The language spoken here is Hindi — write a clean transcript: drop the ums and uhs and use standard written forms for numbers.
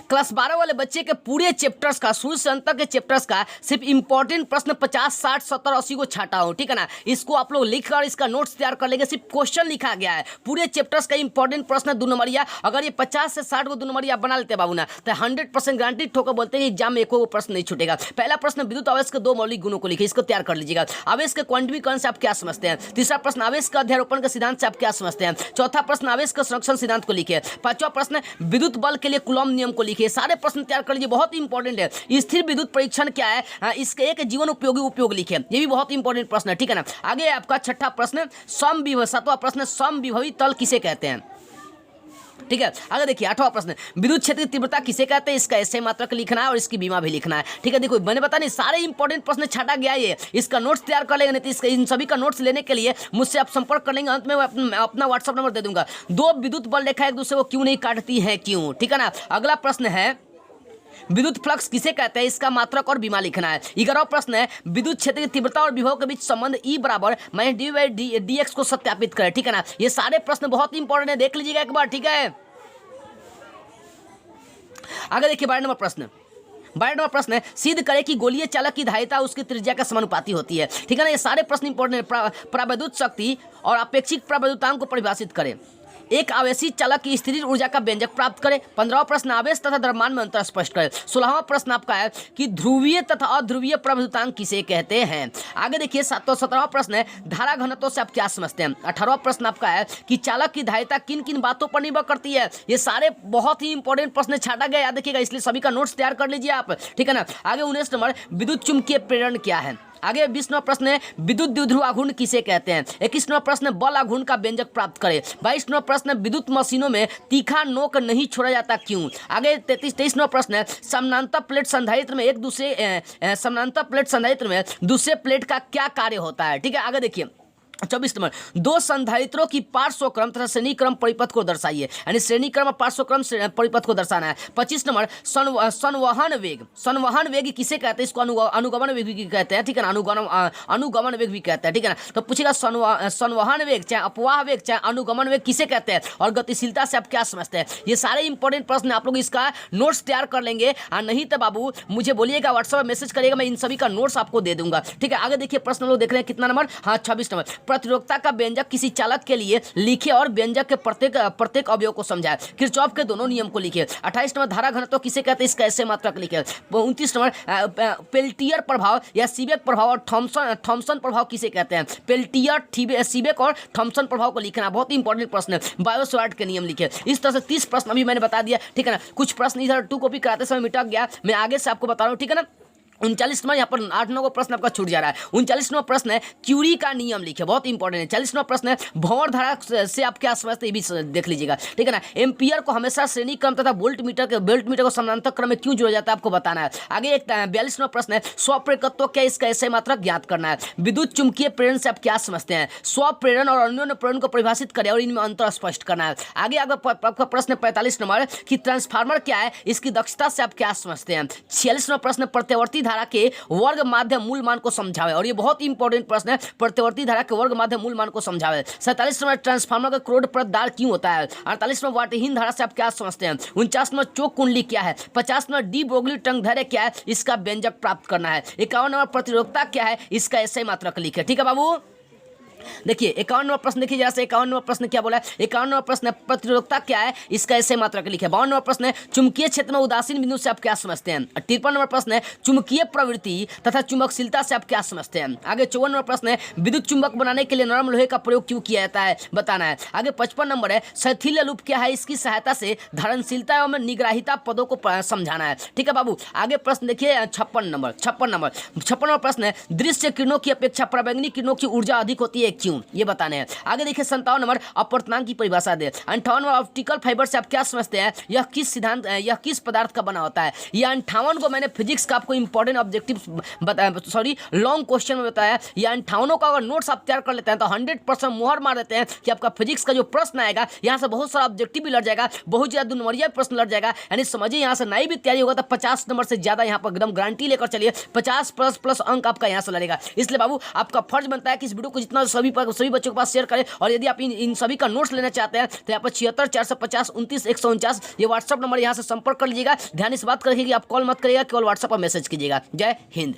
क्लास 12 वाले बच्चे के पूरे चैप्टर्स का, शुरू से अंत तक के चैप्टर्स का सिर्फ इंपॉर्टेंट प्रश्न 50, 60, 70, 80 को छाटा हूँ, ठीक है ना। इसको आप लोग लिख कर इसका नोट्स तैयार कर लेंगे। सिर्फ क्वेश्चन लिखा गया है, पूरे चैप्टर्स का इंपॉर्टेंट प्रश्न 2 नंबरिया। अगर ये 50 से 60 को 2 नंबरिया बना लेते बाबू ना, तो 100% गारंटी ठोकर बोलते हैं एग्जाम में एको प्रश्न नहीं छूटेगा। पहला प्रश्न, विद्युत आवेश के 2 मौलिक गुणों को लिखिए, इसको तैयार कर लीजिएगा। आवेश के क्वांटिटीकरण से आप क्या समझते हैं। तीसरा प्रश्न, आवेश का अध्यारोपण के सिद्धांत से आप क्या समझते हैं। चौथा प्रश्न, आवेश के संरक्षण सिद्धांत को लिखिए। पांचवा प्रश्न, विद्युत बल के लिए कूलॉम नियम को लिखिए। सारे प्रश्न तैयार कर लीजिए, बहुत इंपॉर्टेंट है। स्थिर विद्युत परीक्षण क्या है, इसके एक जीवन उपयोगी उपयोग लिखिए, ये भी बहुत इंपॉर्टेंट प्रश्न है, ठीक है ना। आगे आपका छठा प्रश्न, समविभव, सातवां प्रश्न, समविभवी तल किसे कहते हैं, ठीक है। आगे देखिए 8वां प्रश्न, विद्युत क्षेत्र की तीव्रता किसे कहते हैं, इसका एसआई मात्रक लिखना है और इसकी बीमा भी लिखना है, ठीक है। देखो मैंने बता नहीं, सारे इंपॉर्टेंट प्रश्न छाटा गया है, इसका नोट्स तैयार कर लेंगे। नहीं तो इन सभी का नोट्स लेने के लिए मुझसे आप संपर्क कर लेंगे। अंत में मैं अपना व्हाट्सअप नंबर दे दूंगा। 2 विद्युत बल रेखा एक दूसरे को क्यों नहीं काटती है, क्यों, ठीक है ना। अगला प्रश्न है, विद्युत फ्लक्स किसे कहते हैं, इसका मात्रक और बीमा लिखना है। 11वां प्रश्न है, विद्युत क्षेत्र की तीव्रता और विभव के बीच संबंध E बराबर -dV/dx को सत्यापित करें, ठीक है ना। ये सारे प्रश्न बहुत इंपॉर्टेंट है, देख लीजिएगा एक बार, ठीक है। आगे देखिए 12 नंबर प्रश्न है, सिद्ध करें कि गोलीय चालक की धारिता उसकी त्रिज्या के समानुपाती होती है, ठीक है ना। ये सारे प्रश्न इंपॉर्टेंट है। प्रावैद्युत शक्ति और अपेक्षिक प्रावैद्युतांक को परिभाषित करें। एक आवेशित चालक की स्थिर ऊर्जा का व्यंजक प्राप्त करें। 15वां प्रश्न, आवेश तथा द्रव्यमान में अंतर स्पष्ट करें। 16वां प्रश्न आपका है कि ध्रुवीय तथा अध्रुवीय प्रवैद्युतांक किसे कहते हैं। आगे देखिए 17वां प्रश्न है, धारा घनत्व से आप क्या समझते हैं। 18वां प्रश्न आपका है कि चालक की धारिता किन किन बातों पर निर्भर करती है। ये सारे बहुत ही इंपॉर्टेंट प्रश्न छाटा गया, याद रखिएगा, इसलिए सभी का नोट्स तैयार कर लीजिए आप, ठीक है ना। आगे 19 नंबर, विद्युत चुम्बकीय प्रेरण क्या है। आगे 20वां प्रश्न है, विद्युत द्विध्रुव आघूर्ण किसे कहते हैं। 21वां प्रश्न, बल आघूर्ण का व्यंजक प्राप्त करें। 22वां प्रश्न, विद्युत मशीनों में तीखा नोक नहीं छोड़ा जाता क्यों। आगे 23वां प्रश्न है, समानांतर प्लेट संधारित्र में दूसरे प्लेट का क्या कार्य होता है, ठीक है। आगे देखिए 24 नंबर, 2 संधारित्रों की पार्श्व क्रम तथा श्रेणी क्रम परिपथ को दर्शाइए, यानी श्रेणी क्रम और पार्श्व क्रम परिपथ को दर्शाना है। 25 नंबर, संवहन वेग किसे कहते हैं, इसको अनुगमन वेग भी कहते हैं, ठीक है ना। अनुगमन वेग भी कहते हैं, ठीक है ना। तो पूछेगा संवहन वेग चाहे अपवाह वेग चाहे अनुगमन वेग किसे कहते हैं, और गतिशीलता से आप क्या समझते हैं। ये सारे इंपॉर्टेंट प्रश्न आप लोग इसका नोट्स तैयार कर लेंगे, और नहीं तो बाबू मुझे बोलिएगा, व्हाट्सएप मैसेज करिएगा, मैं इन सभी का नोट्स आपको दे दूंगा, ठीक है। आगे देखिए प्रश्न लोग देख रहे हैं कितना नंबर, हाँ 26 नंबर, प्रतिरोधकता का व्यंजक किसी चालक के लिए लिखिए और व्यंजक के प्रत्येक अवयव को समझाए। किरचॉफ के दोनों नियम को लिखिए। 28 नंबर, धारा घनत्व किसे कहते हैं, इसका ऐसे मात्रक लिखिए। 29 नंबर, पेल्टियर प्रभाव या सीबेक प्रभाव और थॉमसन प्रभाव किसे कहते हैं। पेल्टियर, सीबेक और थॉमसन प्रभाव को लिखना बहुत इंपॉर्टेंट प्रश्न है। बायोसवार्ट के नियम लिखिए। इस तरह से 30 प्रश्न अभी मैंने बता दिया, ठीक है ना। कुछ प्रश्न इधर 2 कॉपी कराते समय मिटा गया, मैं आगे से आपको बता रहा हूँ, ठीक है ना। 39 नंबर, यहाँ पर 8-9 को प्रश्न आपका छूट जा रहा है। 39वां प्रश्न है, क्यूरी का नियम लिखिए, बहुत इंपॉर्टेंट है। 40वां प्रश्न है, भंवर धारा से आप क्या समझते हैं, ये भी देख लीजिएगा, ठीक है ना। एम्पियर को हमेशा श्रेणी क्रम तथा वोल्ट मीटर को समानांतर क्रम में क्यों जोड़ा जाता है, आपको बताना है। आगे 42वां प्रश्न है, स्वप्रेरकत्व क्या, इसका ऐसे मात्रक ज्ञात करना है। विद्युत चुम्बकीय प्रेरण से आप क्या समझते हैं। स्वप्रेरण और अन्योन्य प्रेरण को परिभाषित करें और इनमें अंतर स्पष्ट करना है। आगे आपका प्रश्न 45 नंबर कि ट्रांसफार्मर क्या है, इसकी दक्षता से आप क्या समझते हैं। 46वां प्रश्न, प्रत्यावर्ती धारा के वर्ग माध्य मूल मान को समझावे, और ये बहुत इंपॉर्टेंट प्रश्न है, प्रत्यावर्ती धारा के वर्ग माध्य मूल मान को समझावे। 47 नंबर, ट्रांसफार्मर का क्रोडप्रदार क्यों होता है। 48 नंबर, वाटहीन धारा से आप क्या समझते हैं। 49 नंबर, चोक कुंडली क्या है। 50 नंबर, डी ब्रोगली टंकधैर्य क्या है, इसका व्यंजक प्राप्त करना है। 51 नंबर, प्रतिरोधकता क्या है, इसका ऐसे मात्रक लिखे, ठीक है बाबू। देखिए 51 नंबर प्रश्न देखिए जरा से, 51 नंबर प्रश्न क्या बोला है। 51 नंबर प्रश्न, प्रतिरोधकता क्या है, इसका ऐसे मात्रक लिखे। 52 नंबर प्रश्न है, चुंबकीय क्षेत्र में उदासीन बिंदु से आप क्या समझते हैं। 53 नंबर प्रश्न है, चुंबकीय प्रवृत्ति तथा चुंबकशीलता से आप क्या समझते हैं। आगे 54 नंबर प्रश्न है, विद्युत चुंबक बनाने के लिए नरम लोहे का प्रयोग क्यों किया जाता है, बताना है। आगे 55 नंबर है, शैथिल्य लूप क्या है, इसकी सहायता से धारणशीलता एवं निग्राहिता पदों को समझाना है, ठीक है बाबू। आगे प्रश्न देखिए 56 नंबर प्रश्न है, दृश्य किरणों की अपेक्षा पराबैंगनी किरणों की ऊर्जा अधिक होती है, क्यों, ये बताने हैं। आगे देखिए 57 नंबर, अपवर्तनांक की परिभाषा दे। 58 नंबर, ऑप्टिकल फाइबर से आप क्या समझते हैं, यह किस पदार्थ का बना होता है। यह 58 को मैंने फिजिक्स का आपको इंपॉर्टेंट ऑब्जेक्टिव लॉन्ग क्वेश्चन में बताया। यह 58 का अगर नोट्स आप तैयार कर लेते हैं तो 100% मुहर मार देते हैं कि आपका फिजिक्स का जो प्रश्न आएगा यहाँ से बहुत सारा ऑब्जेक्टिव भी लड़ जाएगा, बहुत ज्यादा 2 नंबरिया प्रश्न लड़ जाएगा, यानी समझिए यहाँ से नहीं भी तैयारी होगा तो 50 नंबर से ज्यादा यहाँ पर एकदम गारंटी लेकर चलिए, 50 प्लस अंक आपका यहाँ से लड़ेगा। इसलिए बाबू आपका फर्ज बनता है कि इस वीडियो को जितना सभी बच्चों के पास शेयर करें। और यदि आप इन सभी का नोट्स लेना चाहते हैं तो यहाँ पर 76 450 29 149 ये व्हाट्सअप नंबर, यहाँ से संपर्क कर लीजिएगा। ध्यान इस बात का रखिए कि आप कॉल मत करिएगा, केवल व्हाट्सअप पर मैसेज कीजिएगा। जय हिंद।